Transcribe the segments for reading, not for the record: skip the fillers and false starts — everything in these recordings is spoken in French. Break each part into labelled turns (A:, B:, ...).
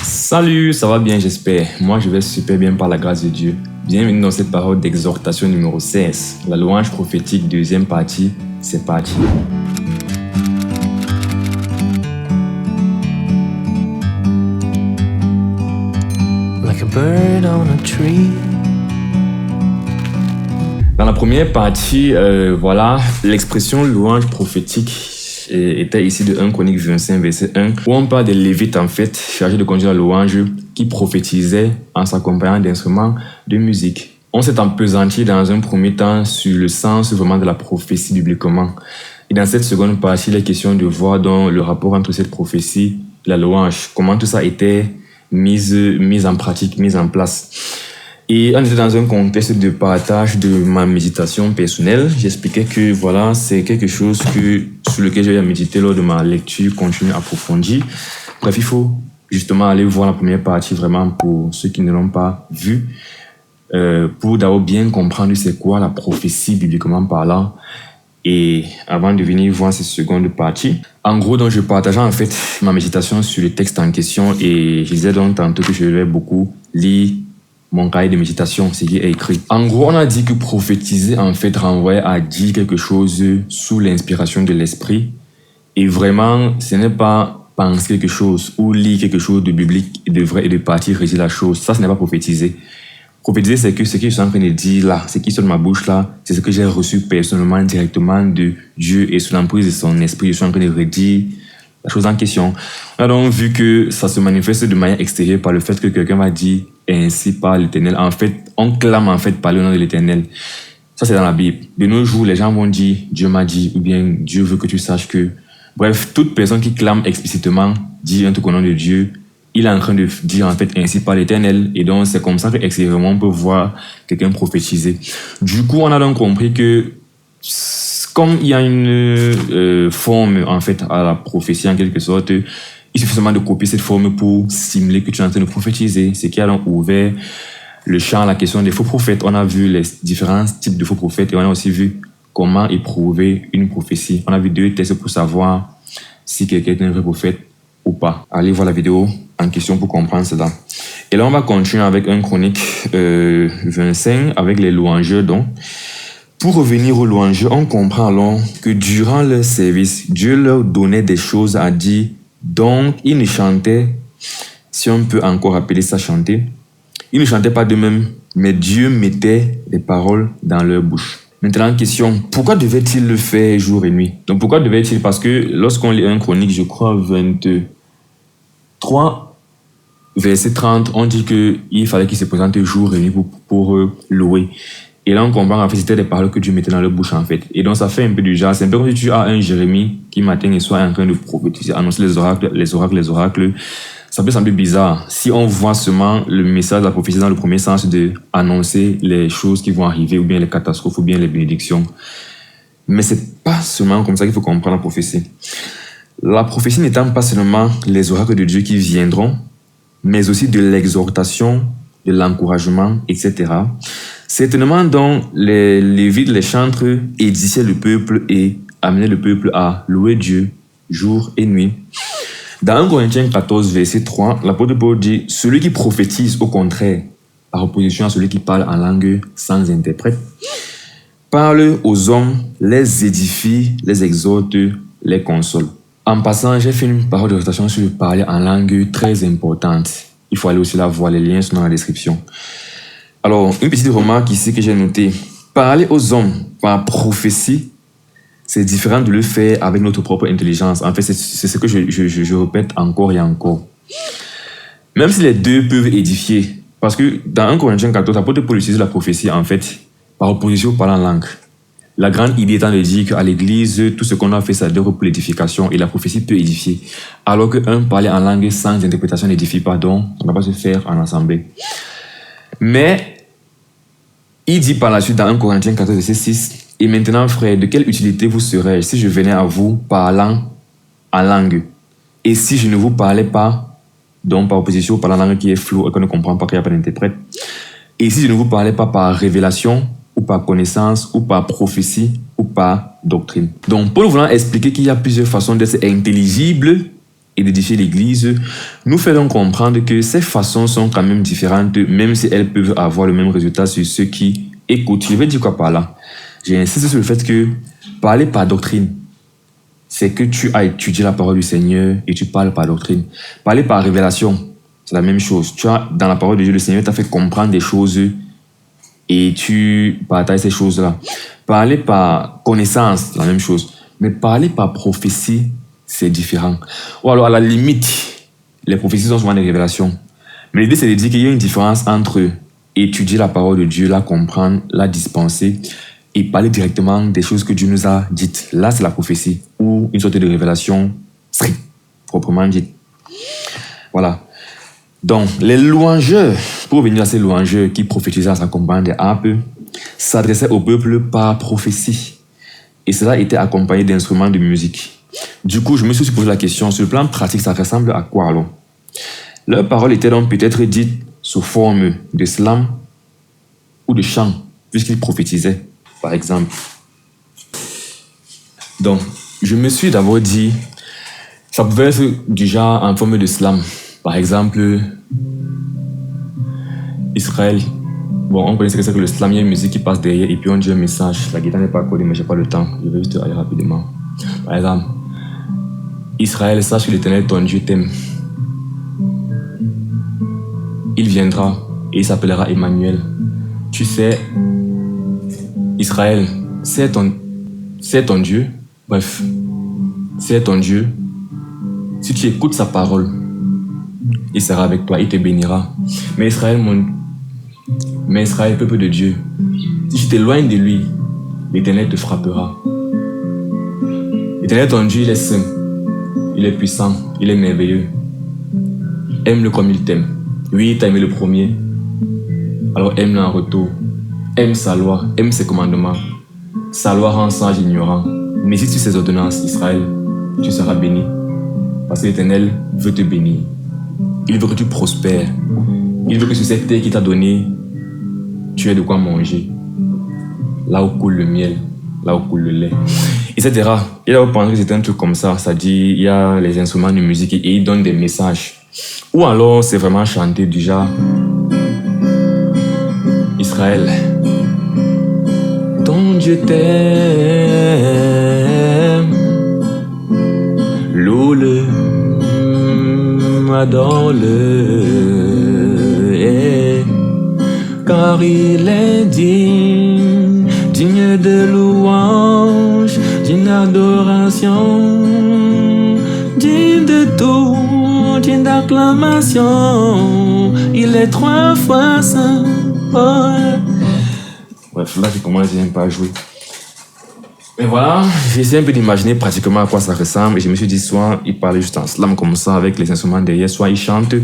A: Salut, ça va bien, j'espère. Moi, je vais super bien par la grâce de Dieu. Bienvenue dans cette parole d'exhortation numéro 16. La louange prophétique, deuxième partie, c'est parti.
B: Like a bird on a tree.
A: Dans la première partie, l'expression louange prophétique était ici de 1 Chroniques 25, verset 1, où on parle des Lévites, en fait, chargés de conduire la louange, qui prophétisaient en s'accompagnant d'instruments de musique. On s'est appesanti dans un premier temps sur le sens vraiment de la prophétie bibliquement. Et dans cette seconde partie, il est question de voir dans le rapport entre cette prophétie et la louange, comment tout ça était mis en pratique, mis en place. Et on était dans un contexte de partage de ma méditation personnelle. J'expliquais que c'est quelque chose sur lequel j'ai médité lors de ma lecture continue approfondie. Bref, il faut justement aller voir la première partie vraiment pour ceux qui ne l'ont pas vue, pour d'abord bien comprendre c'est quoi la prophétie bibliquement parlant, et avant de venir voir cette seconde partie. En gros, donc, je partageais en fait ma méditation sur le texte en question, et je disais donc tantôt que je vais beaucoup lire mon cahier de méditation, ce qui est écrit. En gros, on a dit que prophétiser, en fait, renvoyait à dire quelque chose sous l'inspiration de l'esprit. Et vraiment, ce n'est pas penser quelque chose ou lire quelque chose de biblique, de vrai et de partir rédiger la chose. Ça, ce n'est pas prophétiser. Prophétiser, c'est que ce que je suis en train de dire là, ce qui est sur ma bouche là, c'est ce que j'ai reçu personnellement, directement de Dieu, et sous l'emprise de son esprit, je suis en train de redire la chose en question. On a donc vu que ça se manifeste de manière extérieure par le fait que quelqu'un va dire ainsi par l'Éternel. En fait, on clame en fait par le nom de l'Éternel. Ça, c'est dans la Bible. De nos jours, les gens vont dire Dieu m'a dit, ou bien Dieu veut que tu saches que. Bref, toute personne qui clame explicitement, dit un truc au nom de Dieu, il est en train de dire en fait ainsi par l'Éternel. Et donc, c'est comme ça que extérieurement, on peut voir quelqu'un prophétiser. Du coup, on a donc compris que comme il y a une forme en fait à la prophétie en quelque sorte, il suffit seulement de copier cette forme pour simuler que tu es en train de prophétiser. C'est qui a donc ouvert le champ à la question des faux prophètes. On a vu les différents types de faux prophètes, et on a aussi vu comment éprouver une prophétie. On a vu 2 tests pour savoir si quelqu'un est un vrai prophète ou pas. Allez voir la vidéo en question pour comprendre cela. Et là, on va continuer avec 1 Chronique 25 avec les louangeurs donc. Pour revenir aux louangeurs, on comprend alors que durant leur service, Dieu leur donnait des choses à dire. Donc, ils ne chantaient, si on peut encore appeler ça chanter, ils ne chantaient pas d'eux-mêmes, mais Dieu mettait les paroles dans leur bouche. Maintenant, question, pourquoi devait-il le faire jour et nuit? Donc, pourquoi devait-il? Parce que lorsqu'on lit 1 Chronique, je crois 23, verset 30, on dit qu'il fallait qu'ils se présentent jour et nuit pour louer. Et là, on comprend en fait c'était des paroles que Dieu mettait dans leur bouche en fait. Et donc, ça fait un peu du genre. C'est un peu comme si tu as un Jérémie qui matin et soir est en train de prophétiser, annoncer les oracles. Ça peut sembler bizarre si on voit seulement le message de la prophétie dans le premier sens de annoncer les choses qui vont arriver, ou bien les catastrophes, ou bien les bénédictions. Mais c'est pas seulement comme ça qu'il faut comprendre la prophétie. La prophétie n'étant pas seulement les oracles de Dieu qui viendront, mais aussi de l'exhortation, de l'encouragement, etc. Certainement, donc, les Lévites, les chantres, édifiaient le peuple et amenaient le peuple à louer Dieu jour et nuit. Dans 1 Corinthiens 14, verset 3, l'apôtre Paul dit « Celui qui prophétise, au contraire, par opposition à celui qui parle en langue sans interprète, parle aux hommes, les édifie, les exhorte, les console. » En passant, j'ai fait une parole de récitation sur le parler en langue très importante. Il faut aller aussi là voir, les liens sont dans la description. Alors, une petite remarque ici que j'ai notée. Parler aux hommes par prophétie, c'est différent de le faire avec notre propre intelligence. En fait, c'est ce que je répète encore et encore. Même si les deux peuvent édifier, parce que dans 1 Corinthiens 14, l'apôtre Paul utilise la prophétie en fait par opposition au parler en langue. La grande idée étant de dire qu'à l'église, tout ce qu'on a fait, ça doit pour l'édification, et la prophétie peut édifier. Alors qu'un parler en langue sans interprétation n'édifie pas, donc on ne va pas se faire en assemblée. Mais il dit par la suite dans 1 Corinthiens 14, verset 6, « Et maintenant, frères, de quelle utilité vous serais-je si je venais à vous parlant en langue? Et si je ne vous parlais pas, donc par opposition par la langue qui est floue et qu'on ne comprend pas, qu'il n'y a pas d'interprète, et si je ne vous parlais pas par révélation, ou par connaissance, ou par prophétie, ou par doctrine. » Donc, Paul voulant expliquer qu'il y a plusieurs façons d'être intelligible et d'édifier l'Église, nous fait donc comprendre que ces façons sont quand même différentes, même si elles peuvent avoir le même résultat sur ceux qui écoutent. Je vais dire quoi par là? J'insiste sur le fait que parler par doctrine, c'est que tu as étudié la parole du Seigneur et tu parles par doctrine. Parler par révélation, c'est la même chose. Tu as, dans la parole de Dieu, le Seigneur t'a fait comprendre des choses et tu partages ces choses-là. Parler par connaissance, la même chose. Mais parler par prophétie, c'est différent. Ou alors, à la limite, les prophéties sont souvent des révélations. Mais l'idée, c'est de dire qu'il y a une différence entre étudier la parole de Dieu, la comprendre, la dispenser, et parler directement des choses que Dieu nous a dites. Là, c'est la prophétie, ou une sorte de révélation stricte, proprement dite. Voilà. Donc, les louangeurs, pour venir à ces louangeurs qui prophétisaient à sa compagne des harpes, s'adressaient au peuple par prophétie. Et cela était accompagné d'instruments de musique. Du coup, je me suis posé la question, sur le plan pratique, ça ressemble à quoi alors? Leurs paroles étaient donc peut-être dites sous forme de slam ou de chant, puisqu'ils prophétisaient, par exemple. Donc, je me suis d'abord dit, ça pouvait être du genre en forme de slam. Par exemple, Israël. Bon, on connaît ce que c'est que le slam, il y a une musique qui passe derrière et puis on dit un message. La guitare n'est pas accordée, mais je n'ai pas le temps. Je vais juste aller rapidement. Par exemple, Israël, sache que l'Éternel, ton Dieu, t'aime. Il viendra et il s'appellera Emmanuel. Tu sais, Israël, c'est ton Dieu. Bref, c'est ton Dieu. Si tu écoutes sa parole, il sera avec toi, il te bénira. Mais Israël, peuple de Dieu, si tu t'éloignes de lui, l'Éternel te frappera. L'Éternel, ton Dieu, il est saint, il est puissant, il est merveilleux. Aime-le comme il t'aime. Oui, il t'a aimé le premier. Alors aime-le en retour. Aime sa loi, aime ses commandements. Sa loi rend sage ignorant. Médite sur ses ordonnances, Israël, tu seras béni. Parce que l'Éternel veut te bénir. Il veut que tu prospères. Il veut que sur cette terre qu'il t'a donnée, tu aies de quoi manger. Là où coule le miel, là où coule le lait, etc. Il a pensé que c'était un truc comme ça. Ça dit, il y a les instruments de musique et il donne des messages. Ou alors, c'est vraiment chanté du genre Israël, ton Dieu t'aime, loue-le, adore-le, car il est digne de louange, digne d'adoration, digne de tout, digne d'acclamation. Il est 3 fois saint. Bref, là, je commence à pas à jouer. Mais voilà, j'ai essayé un peu d'imaginer pratiquement à quoi ça ressemble. Et je me suis dit, soit il parlait juste en slam comme ça, avec les instruments derrière, soit il chante.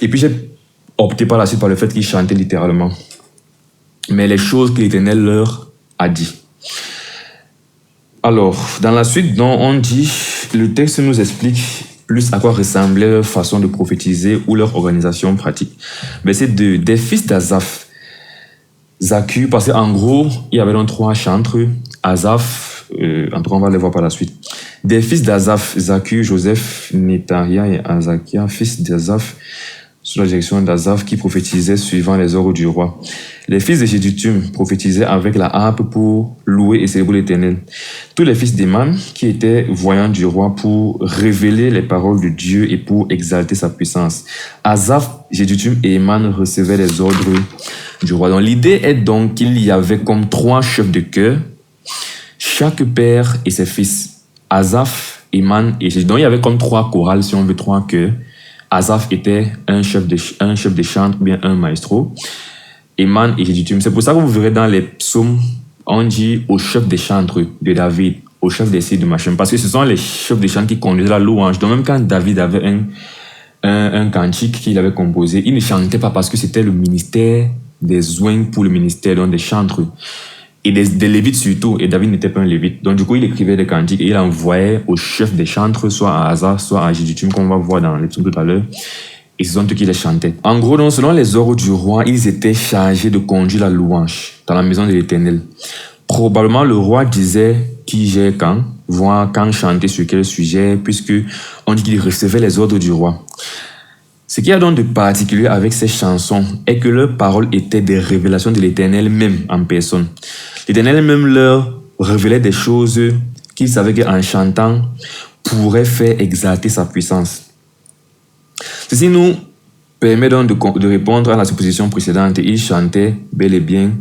A: Et puis j'ai opté par la suite par le fait qu'il chantait littéralement. Mais les choses que l'Éternel leur a dit. Alors, dans la suite, dont on dit, le texte nous explique plus à quoi ressemblait leur façon de prophétiser ou leur organisation pratique. Verset 2, des fils d'Azaph, Zakur, parce qu'en gros, il y avait donc 3 chantres, Azaph, en tout cas on va les voir par la suite. Des fils d'Azaph, Zakur, Joseph, Netharia et Azakia, fils d'Azaph, sous la direction d'Azaph, qui prophétisaient suivant les ordres du roi. Les fils de Jéduthun prophétisaient avec la harpe pour louer et célébrer l'Éternel. Tous les fils d'Éman, qui étaient voyants du roi pour révéler les paroles de Dieu et pour exalter sa puissance. Azaph, Jéduthun et Éman recevaient les ordres du roi. Donc l'idée est donc qu'il y avait comme 3 chefs de chœur, chaque père et ses fils. Azaph, Éman et Jéduthun. Donc il y avait comme 3 chorales, si on veut, 3 chœurs. Azaph était un chef de chant, ou bien un maestro. Éman et Jéduthun. C'est pour ça que vous verrez dans les psaumes, on dit au chef des chantres de David, au chef des cires de machin, parce que ce sont les chefs des chantres qui conduisaient la louange. Donc même quand David avait un cantique qu'il avait composé, il ne chantait pas parce que c'était le ministère des soins pour le ministère, donc des chantres. Et des lévites surtout, et David n'était pas un lévite. Donc du coup, il écrivait des cantiques et il envoyait au chef des chantres, soit à Azaph, soit à Jéduthun, comme on va voir dans les psaumes tout à l'heure. Et ce sont eux qui les chantaient. En gros, donc, selon les ordres du roi, ils étaient chargés de conduire la louange dans la maison de l'Éternel. Probablement, le roi disait qui gère quand, voir quand chanter sur quel sujet, puisque on dit qu'il recevait les ordres du roi. Ce qu'il y a donc de particulier avec ces chansons est que leurs paroles étaient des révélations de l'Éternel même en personne. L'Éternel même leur révélait des choses qu'il savait qu'en chantant pourrait faire exalter sa puissance. Ceci nous permet donc de répondre à la supposition précédente. Ils chantaient bel et bien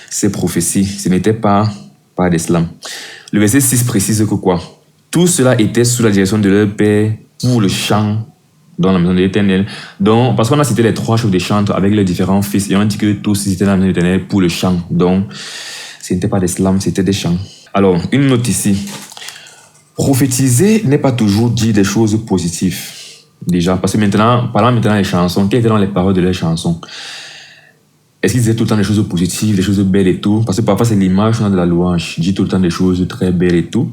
A: ces prophéties. Ce n'était pas des slams. Le verset 6 précise que quoi? Tout cela était sous la direction de leur père pour le chant dans la maison de l'Éternel. Donc, parce qu'on a cité les 3 chefs de chantres avec leurs différents fils et on dit que tous étaient dans la maison de l'Éternel pour le chant. Donc, ce n'était pas des slams, c'était des chants. Alors, une note ici. Prophétiser n'est pas toujours dire des choses positives. Déjà, parce que maintenant, parlant maintenant des chansons, quelles étaient les paroles de leurs chansons? Est-ce qu'ils disaient tout le temps des choses positives, des choses belles et tout? Parce que parfois, c'est l'image de la louange. Dit tout le temps des choses très belles et tout.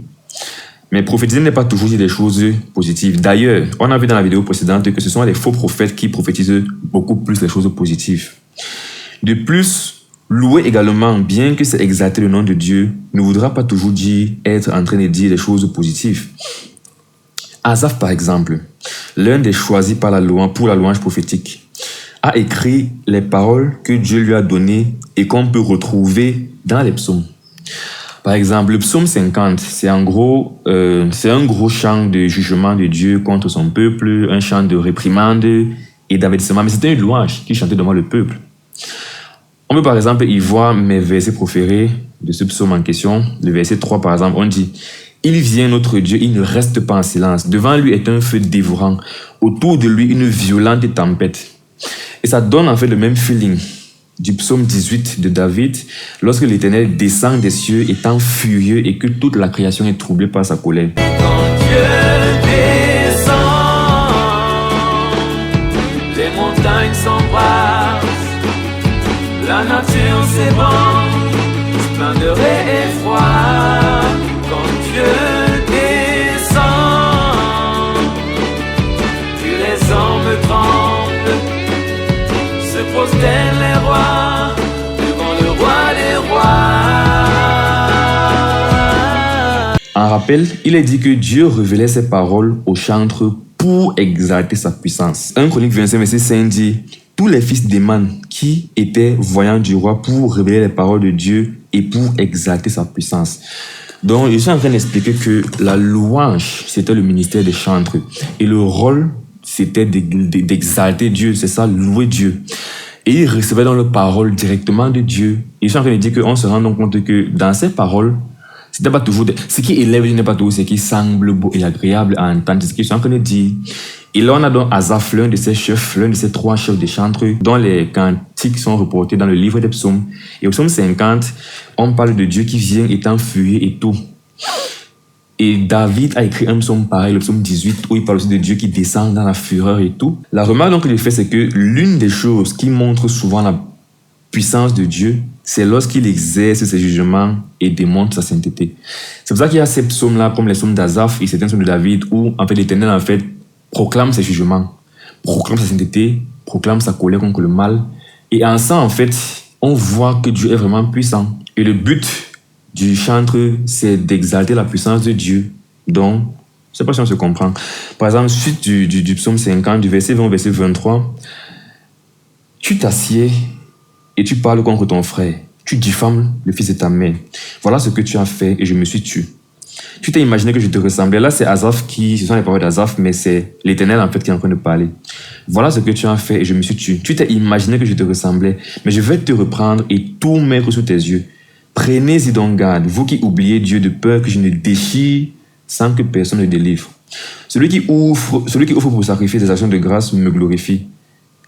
A: Mais prophétiser n'est pas toujours dire des choses positives. D'ailleurs, on a vu dans la vidéo précédente que ce sont les faux prophètes qui prophétisent beaucoup plus les choses positives. De plus, louer également, bien que c'est exalter le nom de Dieu, ne voudra pas toujours dire être en train de dire des choses positives. Asaph, par exemple, l'un des choisis pour la louange prophétique, a écrit les paroles que Dieu lui a données et qu'on peut retrouver dans les psaumes. Par exemple, le psaume 50, c'est un gros chant de jugement de Dieu contre son peuple, un chant de réprimande et d'avertissement, mais c'était une louange qui chantait devant le peuple. On peut par exemple y voir mes versets préférés de ce psaume en question. Le verset 3 par exemple, on dit « Il vient notre Dieu, il ne reste pas en silence. Devant lui est un feu dévorant. Autour de lui une violente tempête. » Et ça donne en fait le même feeling du psaume 18 de David, lorsque l'Éternel descend des cieux étant furieux et que toute la création est troublée par sa colère.
B: Quand Dieu descend, les montagnes s'embrasent, la nature s'ébranle, splendeur et effroi. Quand Dieu descend, puis les hommes tremblent, se prosternent les rois devant le roi des rois.
A: En rappel, il est dit que Dieu révélait ses paroles aux chantres pour exalter sa puissance. 1 Chronique 25, verset 5 dit « Tous les fils d'Éman qui étaient voyants du roi pour révéler les paroles de Dieu et pour exalter sa puissance. » Donc, je suis en train d'expliquer que la louange, c'était le ministère des chantres. Et le rôle, c'était d'exalter Dieu, c'est ça, louer Dieu. Et ils recevaient dans leurs paroles directement de Dieu. Et je suis en train de dire qu'on se rend donc compte que dans ces paroles, c'était pas toujours ce qui élève Dieu n'est pas toujours ce qui semble beau et agréable à entendre. C'est ce qu'ils sont en train de dire. Et là, on a donc Asaph, l'un de ces chefs, l'un de ces 3 chefs de chantres, dont les cantiques sont reportés dans le livre des psaumes. Et au psaume 50, on parle de Dieu qui vient étant furieux et tout. Et David a écrit un psaume pareil, le psaume 18, où il parle aussi de Dieu qui descend dans la fureur et tout. La remarque donc qu'il fait, c'est que l'une des choses qui montre souvent la puissance de Dieu, c'est lorsqu'il exerce ses jugements et démontre sa sainteté. C'est pour ça qu'il y a ces psaumes-là, comme les psaumes d'Asaph et certains psaumes de David, où en fait l'Éternel en fait proclame ses jugements, proclame sa sainteté, proclame sa colère contre le mal. Et en ça, en fait, on voit que Dieu est vraiment puissant. Et le but du chantre, c'est d'exalter la puissance de Dieu. Donc, je ne sais pas si on se comprend. Par exemple, suite du psaume 50, du verset 20 au verset 23, tu t'assieds et tu parles contre ton frère. Tu diffames le fils de ta mère. Voilà ce que tu as fait et je me suis tué. Tu t'es imaginé que je te ressemblais. Là, c'est Asaph ce sont les paroles d'Asaph, mais c'est l'Éternel en fait qui est en train de parler. Voilà ce que tu as fait et je me suis tué. Tu t'es imaginé que je te ressemblais, mais je vais te reprendre et tout mettre sous tes yeux. Prenez-y donc garde, vous qui oubliez Dieu, de peur que je ne déchire sans que personne ne délivre. Celui qui offre pour sacrifier des actions de grâce me glorifie.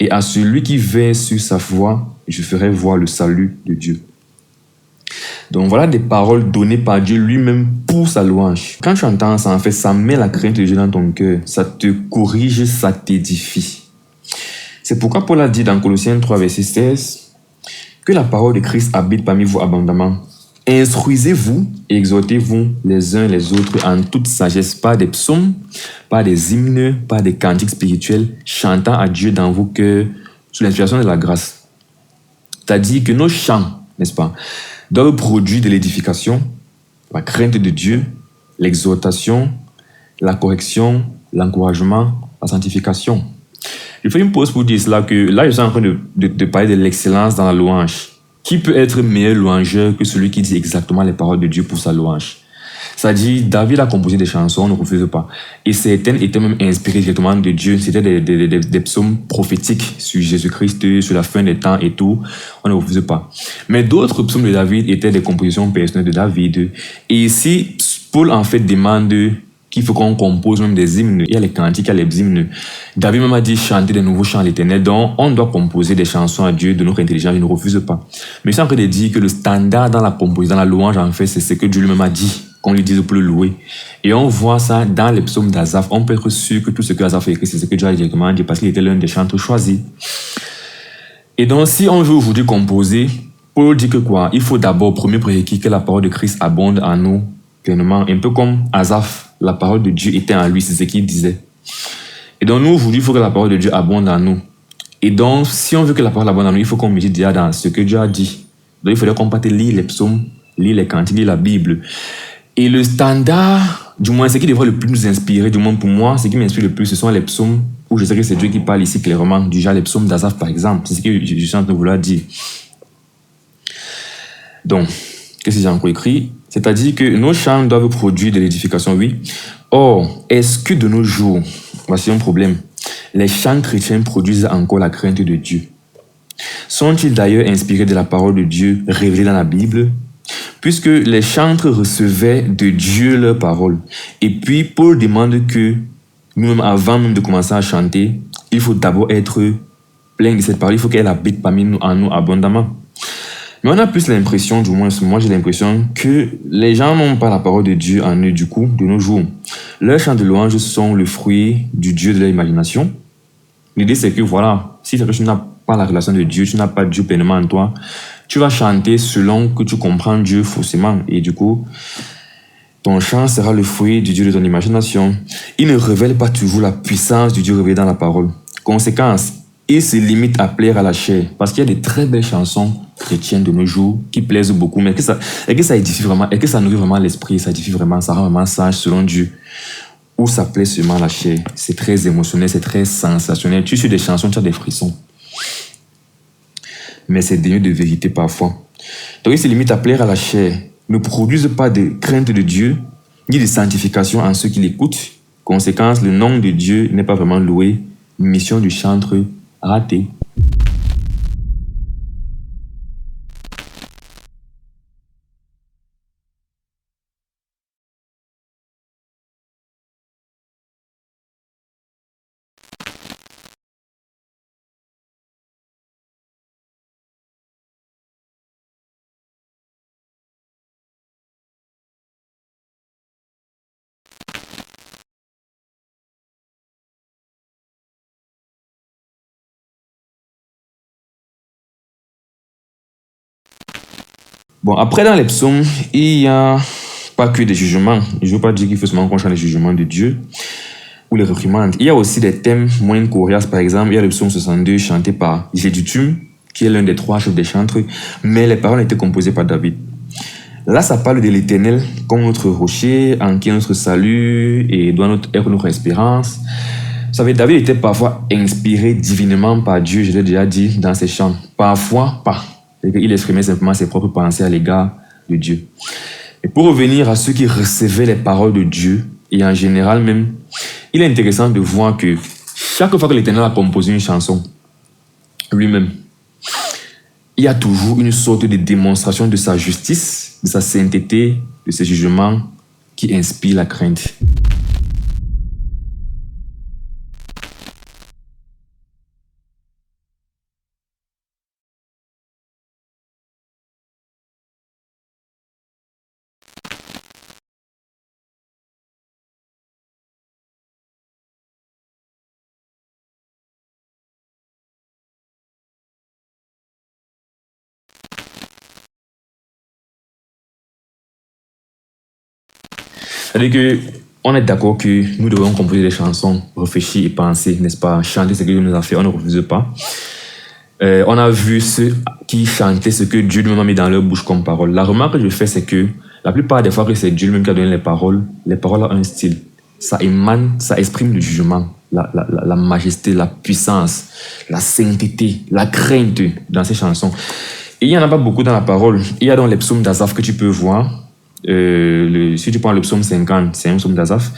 A: Et à celui qui veille sur sa voie, je ferai voir le salut de Dieu. Donc voilà des paroles données par Dieu lui-même pour sa louange. Quand tu entends ça, en fait, ça met la crainte de Dieu dans ton cœur. Ça te corrige, ça t'édifie. C'est pourquoi Paul a dit dans Colossiens 3, verset 16, que la parole de Christ habite parmi vous abondamment. Instruisez-vous et exhortez-vous les uns les autres en toute sagesse, par des psaumes, par des hymnes, par des cantiques spirituels, chantant à Dieu dans vos cœurs sous l'inspiration de la grâce. C'est-à-dire que nos chants, n'est-ce pas, doivent produire de l'édification, la crainte de Dieu, l'exhortation, la correction, l'encouragement, la sanctification. Je fais une pause pour dire cela que là, je suis en train de parler de l'excellence dans la louange. Qui peut être meilleur louangeur que celui qui dit exactement les paroles de Dieu pour sa louange? C'est-à-dire, David a composé des chansons, on ne refuse pas. Et certaines étaient même inspirées directement de Dieu. C'était des psaumes prophétiques sur Jésus-Christ, sur la fin des temps et tout. On ne refuse pas. Mais d'autres psaumes de David étaient des compositions personnelles de David. Et ici, Paul en fait demande qu'il faut qu'on compose même des hymnes. Il y a les cantiques, il y a les hymnes. David même a dit chanter des nouveaux chants à l'Éternel. Donc, on doit composer des chansons à Dieu de notre intelligence. Il ne refuse pas. Mais c'est en train de dire que le standard dans la composition, dans la louange, en fait, c'est ce que Dieu lui-même a dit, qu'on lui dise pour le louer. Et on voit ça dans les psaumes d'Asaph. On peut être sûr que tout ce que Asaph a écrit, c'est ce que Dieu a directement dit parce qu'il était l'un des chanteurs choisis. Et donc, si on veut aujourd'hui composer, Paul dit que quoi? Il faut d'abord, premier prérequis, que la parole de Christ abonde en nous pleinement. Un peu comme Asaph, la parole de Dieu était en lui, c'est ce qu'il disait. Et donc, nous, aujourd'hui, il faut que la parole de Dieu abonde en nous. Et donc, si on veut que la parole abonde en nous, il faut qu'on médite déjà dans ce que Dieu a dit. Donc, il faudrait qu'on parte lire les psaumes, lire les cantiques, lire la Bible. Et le standard, du moins, ce qui devrait le plus nous inspirer, du moins pour moi, ce qui m'inspire le plus, ce sont les psaumes où je sais que c'est Dieu qui parle ici clairement, du genre les psaumes d'Asaph, par exemple. C'est ce que je suis en train de vouloir dire. Donc, qu'est-ce que j'ai encore écrit? C'est-à-dire que nos chants doivent produire de l'édification, oui. Or, est-ce que de nos jours, voici un problème, les chants chrétiens produisent encore la crainte de Dieu? Sont-ils d'ailleurs inspirés de la parole de Dieu révélée dans la Bible? Puisque les chantres recevaient de Dieu leur parole. Et puis, Paul demande que nous-mêmes, avant même de commencer à chanter, il faut d'abord être plein de cette parole. Il faut qu'elle habite parmi nous, en nous abondamment. Mais on a plus l'impression, du moins moi j'ai l'impression, que les gens n'ont pas la parole de Dieu en eux du coup, de nos jours. Leurs chants de louange sont le fruit du Dieu de leur imagination. L'idée c'est que voilà, si tu n'as pas la relation de Dieu, tu n'as pas Dieu pleinement en toi, tu vas chanter selon que tu comprends Dieu faussement. Et du coup, ton chant sera le fruit du Dieu de ton imagination. Il ne révèle pas toujours la puissance du Dieu révélé dans la parole. Conséquence, il se limite à plaire à la chair. Parce qu'il y a des très belles chansons chrétiennes de nos jours qui plaisent beaucoup. Mais est-ce que ça édifie vraiment? Est-ce que ça nourrit vraiment l'esprit? Ça édifie vraiment? Ça rend vraiment sage selon Dieu? Ou ça plaît seulement à la chair? C'est très émotionnel, c'est très sensationnel. Tu suis des chansons, tu as des frissons. Mais c'est dénué de vérité parfois. Donc il se limite à plaire à la chair. Ne produisent pas de crainte de Dieu, ni de sanctification en ceux qui l'écoutent. Conséquence, le nom de Dieu n'est pas vraiment loué. Mission du chantre ratée. Bon, après dans les psaumes, il n'y a pas que des jugements. Je ne veux pas dire qu'il faut seulement qu'on chante les jugements de Dieu ou les réprimandes. Il y a aussi des thèmes moins coriaces, par exemple. Il y a le psaume 62 chanté par Jéduthun, qui est l'un des 3 chefs des chantres, mais les paroles étaient composées par David. Là, ça parle de l'Éternel comme notre rocher, en qui est notre salut et doit être notre espérance. Vous savez, David était parfois inspiré divinement par Dieu, je l'ai déjà dit dans ses chants. Parfois, pas. Il exprimait simplement ses propres pensées à l'égard de Dieu. Et pour revenir à ceux qui recevaient les paroles de Dieu, et en général même, il est intéressant de voir que chaque fois que l'Éternel a composé une chanson, lui-même, il y a toujours une sorte de démonstration de sa justice, de sa sainteté, de ses jugements qui inspirent la crainte. C'est-à-dire qu'on est d'accord que nous devons composer des chansons, réfléchir et penser, n'est-ce pas? Chanter ce que Dieu nous a fait, on ne refuse pas. On a vu ceux qui chantaient ce que Dieu nous a mis dans leur bouche comme parole. La remarque que je fais, c'est que La plupart des fois que c'est Dieu lui-même qui a donné les paroles ont un style. Ça émane, ça exprime le jugement, la majesté, la puissance, la sainteté, la crainte dans ces chansons. Et il n'y en a pas beaucoup dans la parole. Il y a dans les psaumes d'Asaph que tu peux voir. Si tu prends le psaume 50, c'est un psaume d'Asaph.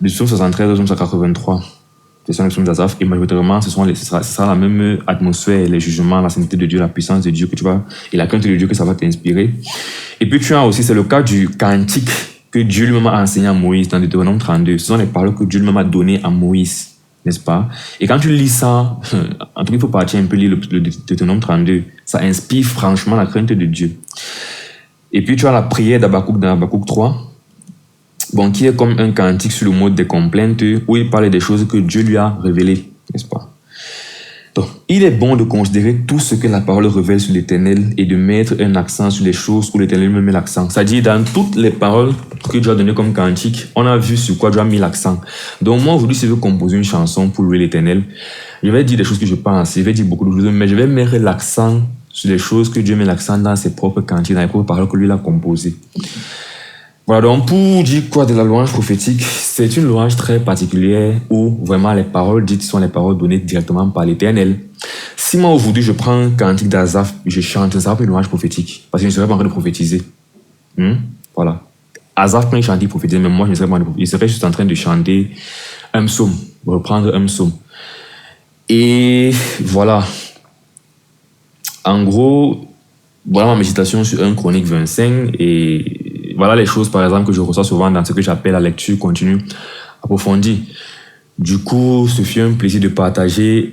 A: Le psaume 73, le psaume 183, c'est un psaume d'Asaph. Et majoritairement, ce sera la même atmosphère, les jugements, la sainteté de Dieu, la puissance de Dieu que tu vas, et la crainte de Dieu que ça va t'inspirer. Et puis tu as aussi, c'est le cas du cantique que Dieu lui-même a enseigné à Moïse dans Deutéronome 32. Ce sont les paroles que Dieu lui-même a données à Moïse, n'est-ce pas? Et quand tu lis ça, en tout cas, il faut partir un peu lire le Deutéronome 32. Ça inspire franchement la crainte de Dieu. Et puis tu as la prière d'Habakkuk dans Habakkuk 3, bon, qui est comme un cantique sur le mode des complaintes, où il parle des choses que Dieu lui a révélées, n'est-ce pas? Donc, il est bon de considérer tout ce que la parole révèle sur l'Éternel et de mettre un accent sur les choses où l'Éternel met l'accent. C'est-à-dire, dans toutes les paroles que Dieu a données comme cantique, on a vu sur quoi Dieu a mis l'accent. Donc, moi, aujourd'hui, si je veux composer une chanson pour louer l'Éternel, je vais dire des choses que je pense, je vais dire beaucoup de choses, mais je vais mettre l'accent sur les choses que Dieu met l'accent dans ses propres cantiques, dans les propres paroles que lui a composées. Voilà, donc pour dire quoi de la louange prophétique, c'est une louange très particulière où vraiment les paroles dites sont les paroles données directement par l'Éternel. Si moi aujourd'hui je prends un cantique d'Asaph, je chante, ça sera pas une louange prophétique, parce que je ne serais pas en train de prophétiser. Voilà. Asaph prend un cantique prophétique, mais moi je ne serais pas en train de prophétiser. Je serais juste en train de chanter un psaume, reprendre un psaume. Et voilà. En gros, voilà ma méditation sur 1 Chronique 25 et voilà les choses, par exemple, que je reçois souvent dans ce que j'appelle la lecture continue approfondie. Du coup, ce fut un plaisir de partager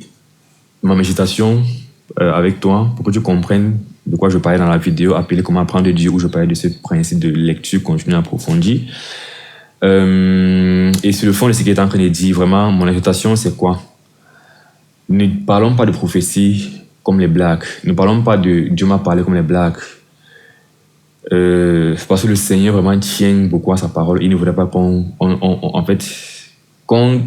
A: ma méditation avec toi pour que tu comprennes de quoi je parlais dans la vidéo appelée Comment apprendre Dieu, où je parlais de ce principe de lecture continue approfondie. Et sur le fond de ce qu'il est en train de dire, vraiment, mon invitation, c'est quoi? Ne parlons pas de prophétie comme les blagues. Ne parlons pas de Dieu m'a parlé comme les blagues. Parce que le Seigneur vraiment tient beaucoup à sa parole. Il ne voudrait pas qu'on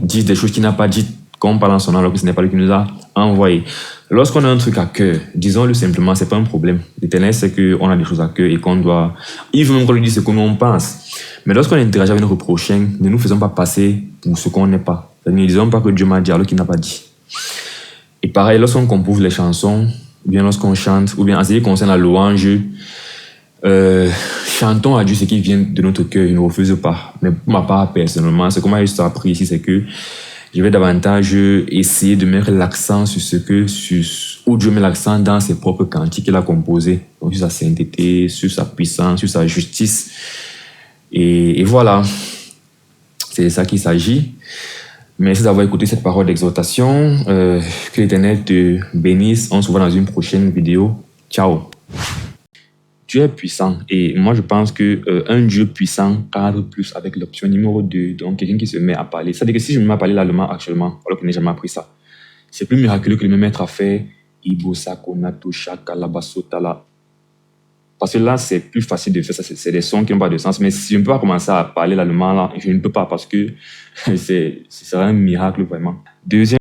A: dise des choses qu'il n'a pas dites, qu'on parle en son nom alors que ce n'est pas lui qui nous a envoyé. Lorsqu'on a un truc à cœur, disons-le simplement, c'est pas un problème. L'Éternel sait qu'on a des choses à cœur et qu'on doit... Il veut même qu'on lui dise ce que nous pense. Mais lorsqu'on interagit avec notre prochain, ne nous faisons pas passer pour ce qu'on n'est pas. Ne disons pas que Dieu m'a dit alors qu'il n'a pas dit. Et pareil, lorsqu'on compose les chansons, ou bien lorsqu'on chante, ou bien en ce qui concerne la louange, chantons à Dieu ce qui vient de notre cœur, il ne refuse pas. Mais pour ma part, personnellement, ce que moi j'ai appris ici, c'est que je vais davantage essayer de mettre l'accent sur où Dieu met l'accent dans ses propres cantiques qu'il a composés. Donc sur sa sainteté, sur sa puissance, sur sa justice. Et voilà, c'est de ça qu'il s'agit. Merci d'avoir écouté cette parole d'exhortation. Que l'Éternel te bénisse. On se voit dans une prochaine vidéo. Ciao. Dieu est puissant et moi je pense qu'un Dieu puissant cadre plus avec l'option numéro 2, donc quelqu'un qui se met à parler. C'est-à-dire que si je me mets à parler l'allemand actuellement, alors que je n'ai jamais appris ça, c'est plus miraculeux que de me mettre à faire Ibosa, Konato, Shaka, Labasotala. Parce que là, c'est plus facile de faire ça, c'est des sons qui n'ont pas de sens. Mais si je ne peux pas commencer à parler l'allemand, là, je ne peux pas parce que ce serait un miracle vraiment. Deuxième